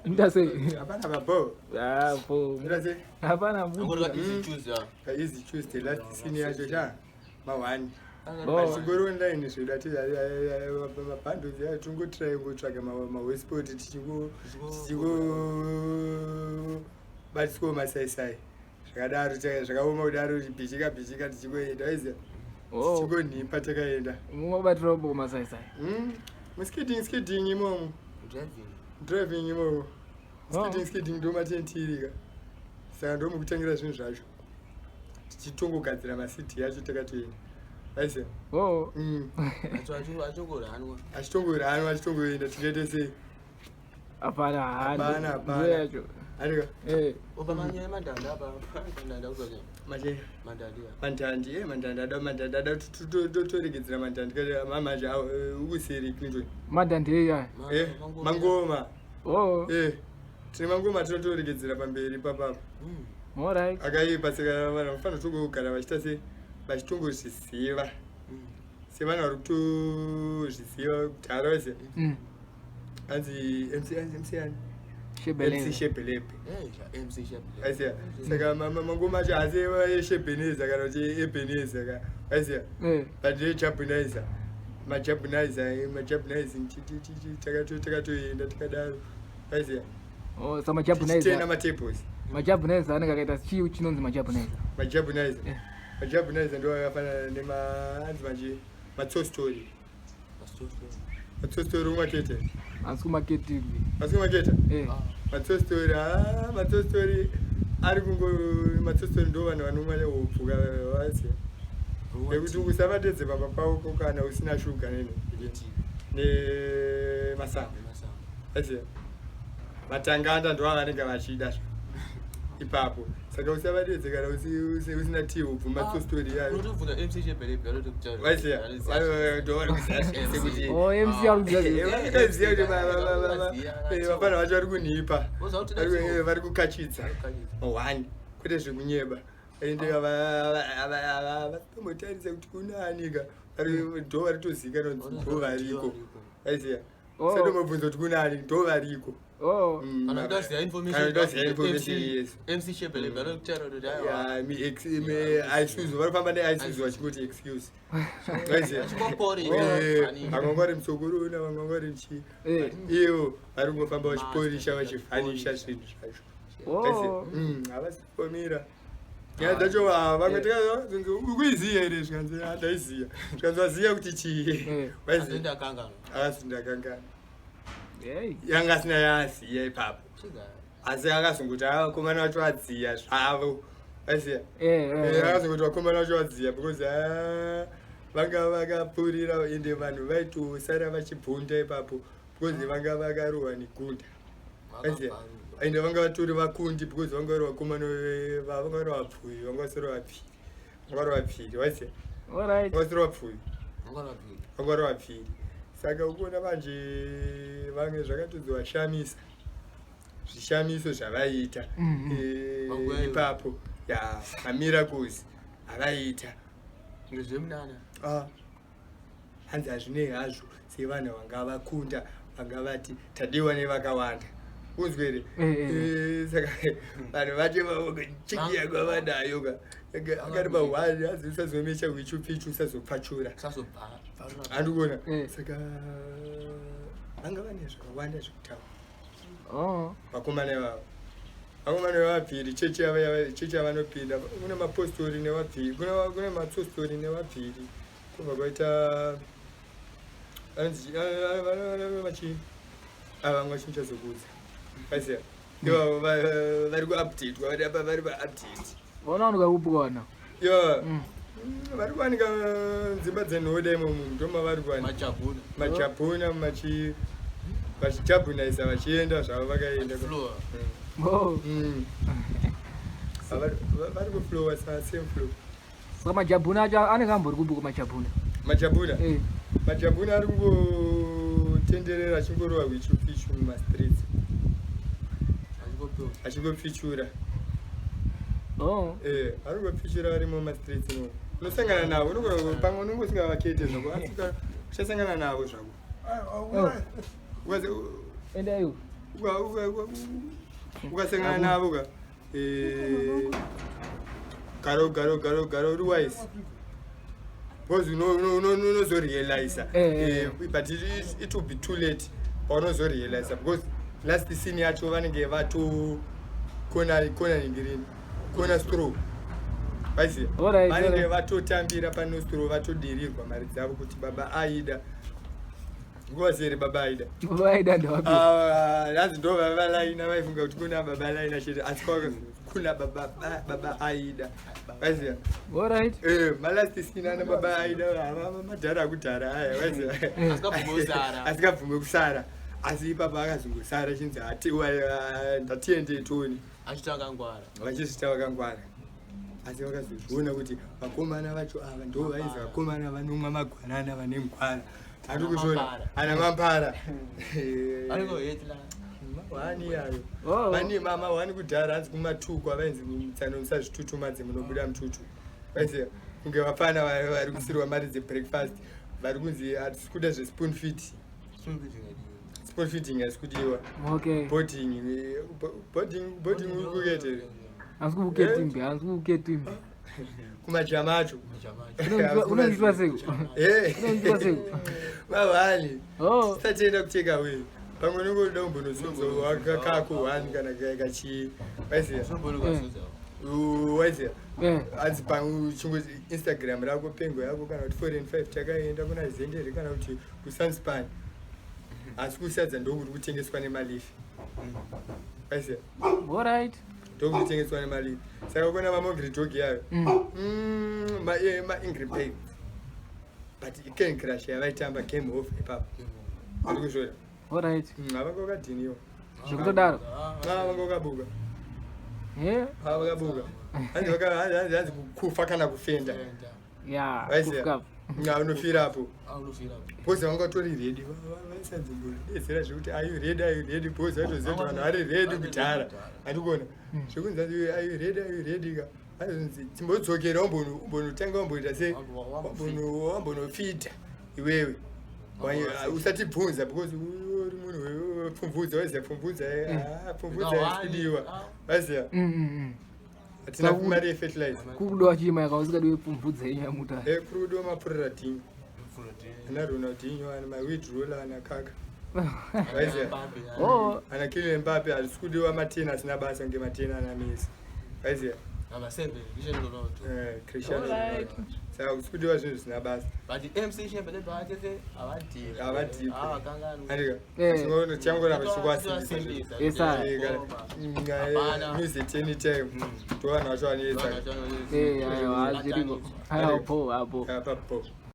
Ndase. Hapana babo. Ah, po. Ndase. Hapana mbu. Ngora easy choose ya. Easy choose the last senior joja. Ma1. Oh. Sigoro online zvidati mabando ya tungo try ngotsvaga ma westport tichigo batiko masaisai. Zvakadaro zvakaoma kudaro bichika tichigoenda izi. Oh. Tichigo Nhipa takaenda. Mubatira bobo masaisai. Skidding imomo. Driving imomo. Skidding ndo matentirika. Saka ndo mukutangira zvinhu zvacho. Tichitongogadzira masiti yacho takatoenda. Aise. Oh. Achitongoranwa achitongoenda tingaite sei? Hapana. Yacho. Arika. Obamanya mandanda apa. Mandanda uzoje. Mandanda toregedzera mandanda kada mamaje ukuseri klinto. Mandande ya. Mangoma. Oh. Tine mangoma toregedzera pamberi papa. All right. Akaipa saka vanhu vanofana kugara vachita sei? Vachitongozviziva. Sevana vari kutozviziva kuti harawese. Anzi MC yani. Sebhelebhe. MC Sebhelebhe. Aisiya. Saka mangoma acho hasi eSebhelebhe kana kuti Ebeneza ka. Aisiya. But eJabhuna. Majabhuna takatoenda tikadaro. Aisiya. Oh, so Majabhuna. Tena matables. Majabhuna anenge akaita chiu chinonzi Majabhuna. Majabhuna ndo akafanana anzi manje matso story. Matso story umakete. Asikumaketi. Matso story ari kungo matso story ndo vanhu vanomanya upfuka wase. Nekuti usavatedze baba pako kana usina shuga nene. Ne masamba. Asiya. Matanganda ndo vanenge vachida. Ipapo. Saka usavatedze kana usina tea ubvu matso story yayo. Unotobvunza MC Sebhelebhe ari kutaura. Wasiya. Ndo vari kusasa kuti MC ari kuziya. Vakaziya kuti vapana vacho vari kunhipa. Vari kukachidza. One. Kwete zvekunyeba. Ende vatombotarisa kuti kunaanika. Ndo vari tozika ndo variko. Aisiya. Satomobvunza kuti kunani ndo variko. Oh. Kana ndoziya information. MC Sebhelebhe ari kutaura kuti aiwa. Aisuzu varifamba neaisuzu vachingoti excuse. Aisiya. Vangangwari musokoro na vangangwari chi. Iyo vari kungofamba vachiporisha vachivhanisha zvinhu zvacho. Oh. Havasipomira. Nyaya dzacho vamwe tikazonzi ukuiziya here zvikanzi handaiziya. Zvikanzi waziya kuti chii. Akazondakangana. Yanga asina yaziya ipapo. Asi akazongoti vakomana vacho vadziya zvavo. Aisiya. Akazongoti vakomana vacho vadziya because vanga vakapurira ende vanhu vaitosara vachibvunda ipapo because vanga vakarohwa negunda. Aisiya. Ende vanga vatori vakundi because vanga vari vakomana vanga vari vapfuyi vanga vasiri vapiri. Vanga vari vapiri. Waisiya. All right. Vanga vasiri vapfuyi. Vanga vari vapiri. Saka ukuona manje vamwe zvakatozovashamisa. Zvishamiso zvavaita ipapo mamiracles avaita ngezvemnana hanzi hazvinei hazvo sevanhu vanga vakunda vanga vati tadiwa nevakawanda uzwere saka vanhu vati chikiya kwavanayo akati mahwani hanzi usazomecha hwichupichu usazopfachura handikuona saka vanga vane zvakawanda zvekutaura. Vakomana ivavo vavapiri chechi yavanopinda kune mapostori nevapiri kune matsostori nevapiri kubva kwaita vamwe vachinchazokudza aisiya ivavo vari kuupdate kwavariapa vari paupdate vanowanika kupwana vari kuwanika nzimba dzenhoda imomo ndoma vari kuwanika majabhuna vachiJabhunaisa vachienda zvavo vakaenda vari kuflowa same flow. Saka majabhuna acho anenge ambori kubuka majabhuna ari kungotenderera achingorova hwichupichu mumastreets achingopfichura. Ari kungopfichura vari mumastreets imo unosangana navo pamwe unongosingavakete zvako uchasangana navo zvako. And you? ukasangana navo ka garo ruwise because unozorealize but it will be too late paunozorealize because last scene yacho vanenge vatokona ningirini kona straw vaisi vanenge vatotambira pano straw vatodirirwa mari dzavo kuti baba aida nguva seri baba aida hanzi ndo vavalaina vaifunga kuti kuna baba laina chete asi kuna baba aida vaisiya malast scene ana baba aida madhara akudhara aya vaisiya asikabvume kusara asi baba akazongosara chinzi ndatiende toni vachizvita vakangwara asi vakazozviona kuti vakomana vacho ava ndo vaizi vakomana vanomwa magwanana vane ngwara handi kuzona ana mampara wani yayo vane mama wani kudhara hanzi kumatuku avainzi mutsano musazvitutumadze munobuda mututu vaisiya kunge vapfana vari kusirwa mari dzebreakfast vari kunzi hatikuda zvespoon feeding asikudiwa boarding ukuketere asikuketimbe kumajama acho unondiitwa seko mavhani tisatienda kuteka we pamwe nongoda umbonosonzo wakako hani kana kachii vaisiya waisiya hanzi pachingoti Instagram rako pengo yako kana kuti 4 takaenda kuna Zendere kana kuti kuSunspan asi kusadza ndokuri kutengeswa nemalifi vaisiya ndokutengeswa nemalifi saka kona mamogridog yayo maingripaid but ican crash yavaitamba game off ipapo ari kuzvoda havanga wakadhiniwa zvekutodaro vanga wakabuka vakabuka hanzi kufa kana kufenda vaisiya unofirapo bhozi vanga tori redi vaisanzimbodetsera zvekuti ayu redi bhozi vaitoziva kuti vanhu vari redi kudhara handikuona zvekunzi ayu redi ka aizonzi timbodzokera umbonotanga umboita se wambonofita iwewe usatibvunza because uri munhu wepfumvudza waiziya pfumvudza yasidiwa vaiziya hatina kumari yefertilizer kukudiwa chima yakausikadiwe pfumvudza yenyamuta kuri kudiwa mapurira dhinyo ana Ronaldinho ana mawidroll ana kaka vaiziya ana Kylian Mbappe hazisi kudiwa matena asina basa kunge matena ana Messi vaiziya Cristiano Ronaldo saka hazisi kudiwa zvinhu zvisina basa havadhipa tichangoramba chikwasiisa music anytime to vanhu vacho vanoedzaa zviriko apo